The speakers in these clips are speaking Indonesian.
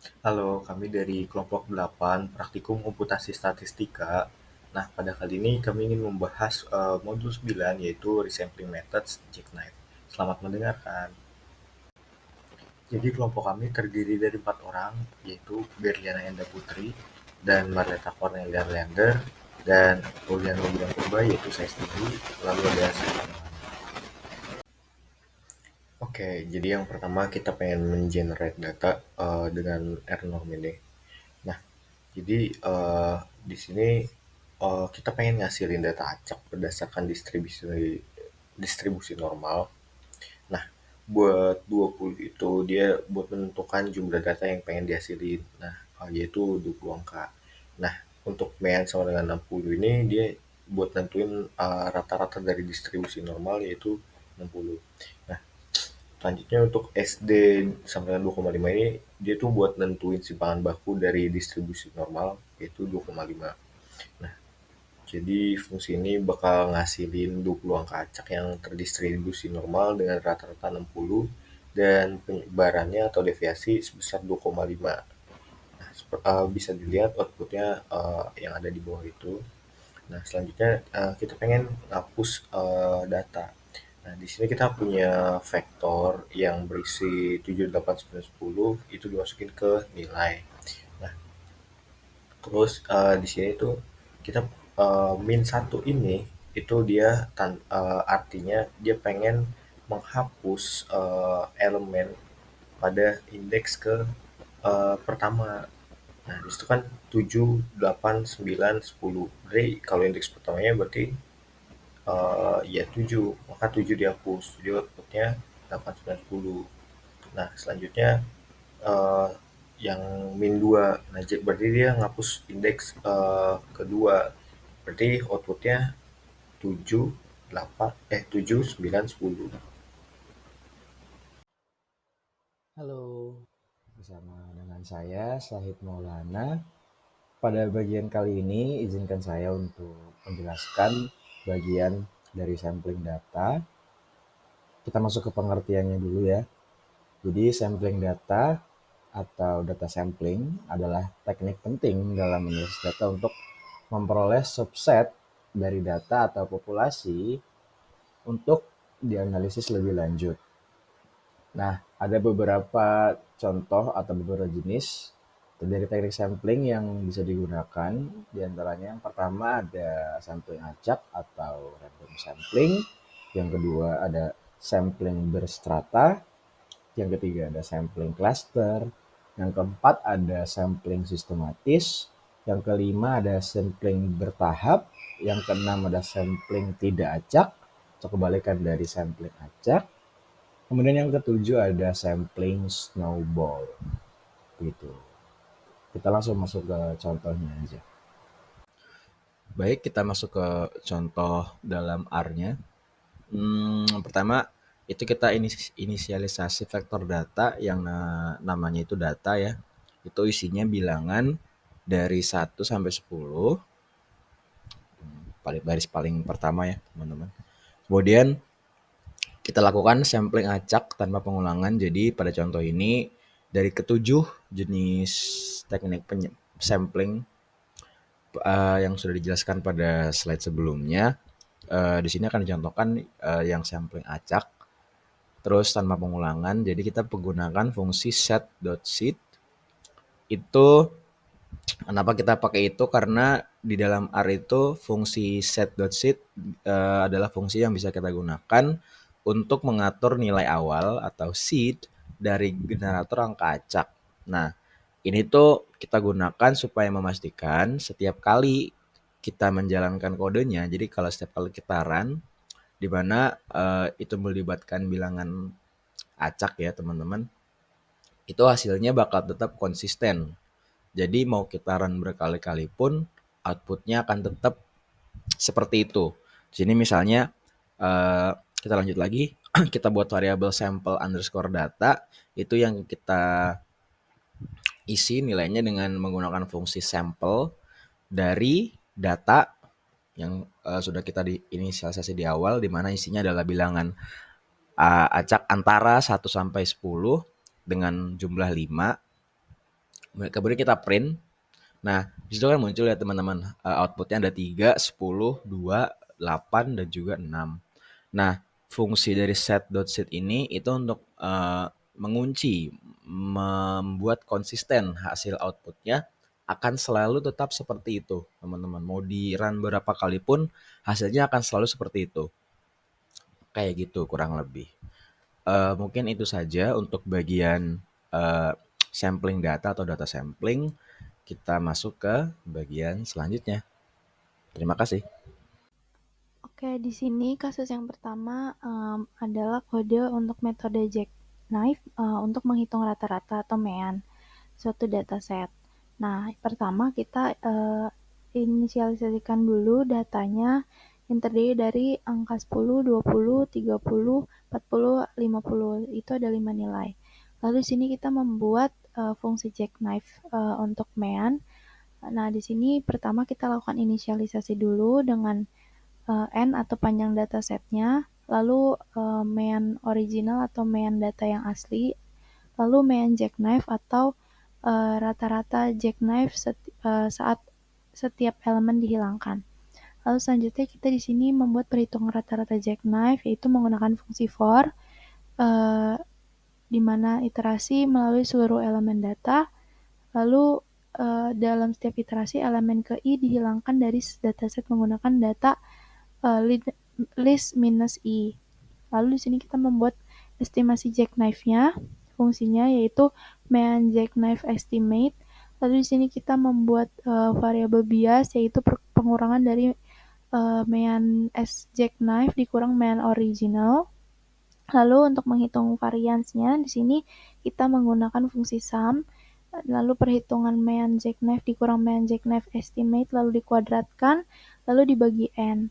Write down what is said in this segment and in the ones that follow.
Halo, kami dari kelompok 8 Praktikum Komputasi Statistika. Nah, pada kali ini kami ingin membahas modul 9 yaitu Resampling Methods Jackknife. Selamat mendengarkan. Jadi kelompok kami terdiri dari 4 orang, yaitu Berliana Enda Putri dan Marleta Cornelia Leander dan Juliano Bidang Purba yaitu saya sendiri, lalu ada saya. Oke, jadi yang pertama kita pengen mengenerate data dengan R-norm ini. Nah, jadi di sini kita pengen ngasilin data acak berdasarkan distribusi normal. Nah, buat 20 itu dia buat menentukan jumlah data yang pengen dihasilin. Nah, yaitu 20 angka. Nah, untuk MN sama dengan 60 ini dia buat nentuin rata-rata dari distribusi normal yaitu 60. Nah, selanjutnya untuk SD sampai dengan 2,5 ini dia tuh buat nentuin simpangan baku dari distribusi normal yaitu 2,5. Nah, jadi fungsi ini bakal ngasilin 20 angka acak yang terdistribusi normal dengan rata-rata 60 dan penyebarannya atau deviasi sebesar 2,5. Nah, bisa dilihat outputnya yang ada di bawah itu. Nah, selanjutnya kita pengen ngapus data. Nah, di sini kita punya vektor yang berisi 7, 8, 9, 10 itu dimasukin ke nilai. Nah, terus di sini tuh kita min satu ini itu dia artinya dia pengen menghapus elemen pada indeks ke pertama. Nah, disitu kan 7, 8, 9, 10. Berarti kalau indeks pertamanya berarti ya 7, maka 7 dihapus. Jadi outputnya 8, 9, 10. Nah, selanjutnya eh, yang min 2. Nah, berarti dia ngapus indeks kedua. Berarti outputnya 7, 8, 7, 9, 10. Halo, bersama dengan saya Syahid Maulana. Pada bagian kali ini, izinkan saya untuk menjelaskan bagian dari sampling data. Kita masuk ke pengertiannya dulu ya. Jadi sampling data atau data sampling adalah teknik penting dalam menulis data untuk memperoleh subset dari data atau populasi untuk dianalisis lebih lanjut. Nah, ada beberapa contoh atau beberapa jenis dari teknik sampling yang bisa digunakan. Di antaranya yang pertama ada sampling acak atau random sampling. Yang kedua ada sampling berstrata. Yang ketiga ada sampling cluster. Yang keempat ada sampling sistematis. Yang kelima ada sampling bertahap. Yang keenam ada sampling tidak acak atau kebalikan dari sampling acak. Kemudian yang ketujuh ada sampling snowball gitu. Kita langsung masuk ke contohnya aja. Baik, kita masuk ke contoh dalam R-nya. Pertama itu kita inisialisasi vektor data yang namanya itu data ya. Itu isinya bilangan dari 1 sampai 10. Baris paling pertama ya, teman-teman. Kemudian kita lakukan sampling acak tanpa pengulangan. Jadi pada contoh ini dari ketujuh jenis teknik sampling yang sudah dijelaskan pada slide sebelumnya, di sini akan dicontohkan yang sampling acak terus tanpa pengulangan. Jadi kita menggunakan fungsi set.seed. Itu kenapa kita pakai itu karena di dalam R itu fungsi set.seed adalah fungsi yang bisa kita gunakan untuk mengatur nilai awal atau seed dari generator angka acak. Nah, ini tuh kita gunakan supaya memastikan setiap kali kita menjalankan kodenya, jadi kalau setiap kali kita run, di mana itu melibatkan bilangan acak ya teman-teman, itu hasilnya bakal tetap konsisten. Jadi mau kita run berkali-kali pun outputnya akan tetap seperti itu. Sini misalnya kita lanjut lagi, kita buat variabel sample underscore data, itu yang kita isi nilainya dengan menggunakan fungsi sample dari data yang sudah kita diinisialisasi di awal, di mana isinya adalah bilangan acak antara 1 sampai 10 dengan jumlah 5. Kemudian kita print. Nah, di situ kan muncul ya teman-teman, outputnya ada 3, 10, 2, 8, dan juga 6. Nah, fungsi dari set.set ini itu untuk mengunci, membuat konsisten hasil outputnya akan selalu tetap seperti itu, teman-teman. Mau di run berapa kali pun hasilnya akan selalu seperti itu. Kayak gitu kurang lebih. Mungkin itu saja untuk bagian sampling data atau data sampling. Kita masuk ke bagian selanjutnya. Terima kasih. Oke, di sini kasus yang pertama adalah kode untuk metode jackknife untuk menghitung rata-rata atau mean suatu dataset. Nah, pertama kita inisialisasikan dulu datanya yang terdiri dari angka 10, 20, 30, 40, 50. Itu ada 5 nilai. Lalu di sini kita membuat fungsi jackknife untuk mean. Nah, di sini pertama kita lakukan inisialisasi dulu dengan n atau panjang datasetnya, lalu mean original atau mean data yang asli, lalu mean jackknife atau rata-rata jackknife saat setiap elemen dihilangkan. Lalu selanjutnya kita di sini membuat perhitungan rata-rata jackknife yaitu menggunakan fungsi for uh, di mana iterasi melalui seluruh elemen data. Lalu dalam setiap iterasi elemen ke i dihilangkan dari dataset menggunakan data list minus i. Lalu di sini kita membuat estimasi jackknife-nya, fungsinya yaitu mean jackknife estimate. Lalu di sini kita membuat variabel bias yaitu pengurangan dari mean s jackknife dikurang mean original. Lalu untuk menghitung variansnya di sini kita menggunakan fungsi sum. Lalu perhitungan mean jackknife dikurang mean jackknife estimate lalu dikuadratkan lalu dibagi n.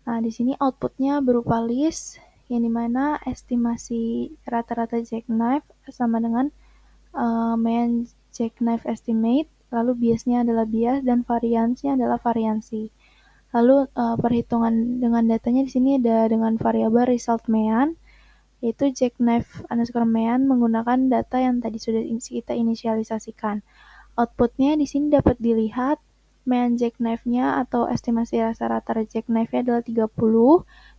Nah, di sini outputnya berupa list yang dimana estimasi rata-rata jackknife sama dengan mean jackknife estimate, lalu biasnya adalah bias dan variansnya adalah variansi. Lalu perhitungan dengan datanya di sini ada dengan variabel result mean, yaitu jackknife underscore mean menggunakan data yang tadi sudah kita inisialisasikan. Outputnya di sini dapat dilihat mean jackknife-nya atau estimasi rata-rata jackknife-nya adalah 30,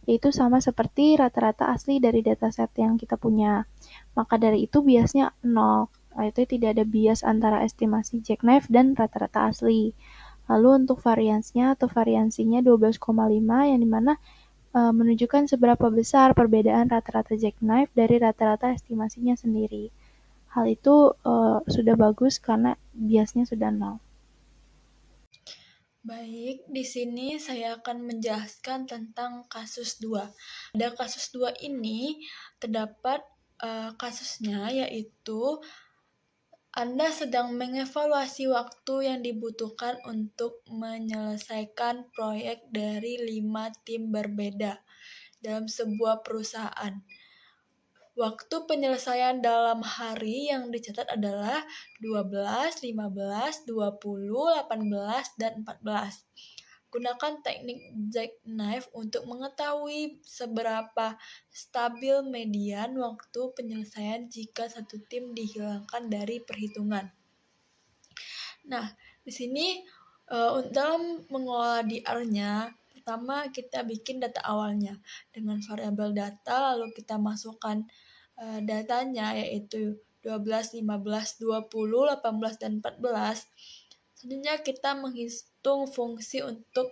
yaitu sama seperti rata-rata asli dari dataset yang kita punya. Maka dari itu biasnya 0, yaitu tidak ada bias antara estimasi jackknife dan rata-rata asli. Lalu untuk variansnya atau variansinya 12,5 yang dimana menunjukkan seberapa besar perbedaan rata-rata jackknife dari rata-rata estimasinya sendiri. Hal itu sudah bagus karena biasnya sudah 0. Baik, di sini saya akan menjelaskan tentang kasus 2. Pada kasus 2 ini terdapat kasusnya yaitu Anda sedang mengevaluasi waktu yang dibutuhkan untuk menyelesaikan proyek dari 5 tim berbeda dalam sebuah perusahaan. Waktu penyelesaian dalam hari yang dicatat adalah 12, 15, 20, 18, dan 14. Gunakan teknik jackknife untuk mengetahui seberapa stabil median waktu penyelesaian jika satu tim dihilangkan dari perhitungan. Nah, di sini dalam mengolah DR-nya, pertama kita bikin data awalnya dengan variabel data, lalu kita masukkan datanya yaitu 12, 15, 20, 18, dan 14. Selanjutnya kita menghitung fungsi untuk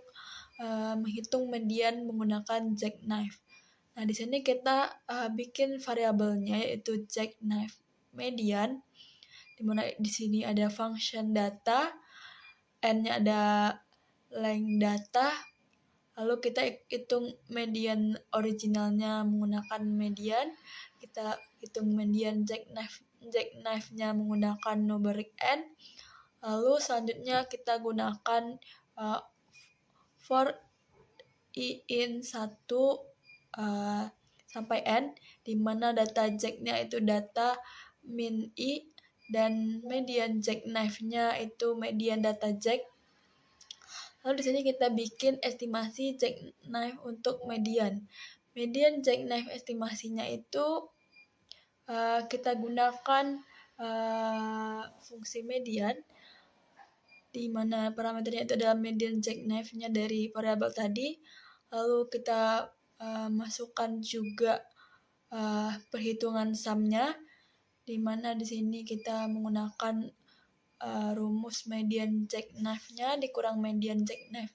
menghitung median menggunakan jackknife. Nah, di sini kita bikin variabelnya yaitu jackknife median, di mana di sini ada function data, n-nya ada length data, lalu kita hitung median originalnya menggunakan median, kita hitung median jackknife-nya menggunakan numeric n, lalu selanjutnya kita gunakan for i in 1 sampai n, di mana data jack-nya itu data min i dan median jackknife-nya itu median data jack. Lalu di sini kita bikin estimasi jackknife untuk median. Median jackknife estimasinya itu kita gunakan fungsi median, di mana parameternya itu adalah median jackknife-nya dari variabel tadi. Lalu kita masukkan juga perhitungan sum-nya, di mana di sini kita menggunakan rumus median jackknife-nya dikurang median jackknife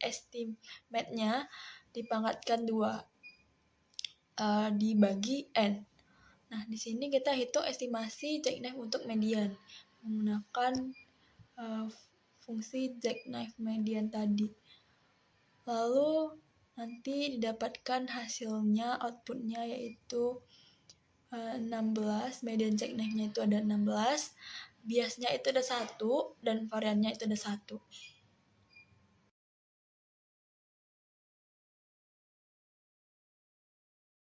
estimate-nya dipangkatkan 2 dibagi n. Nah, di sini kita hitung estimasi jackknife untuk median menggunakan fungsi jackknife median tadi. Lalu nanti didapatkan hasilnya, outputnya yaitu 16, median jackknife-nya itu ada 16, biasnya itu ada 1, dan variannya itu ada 1.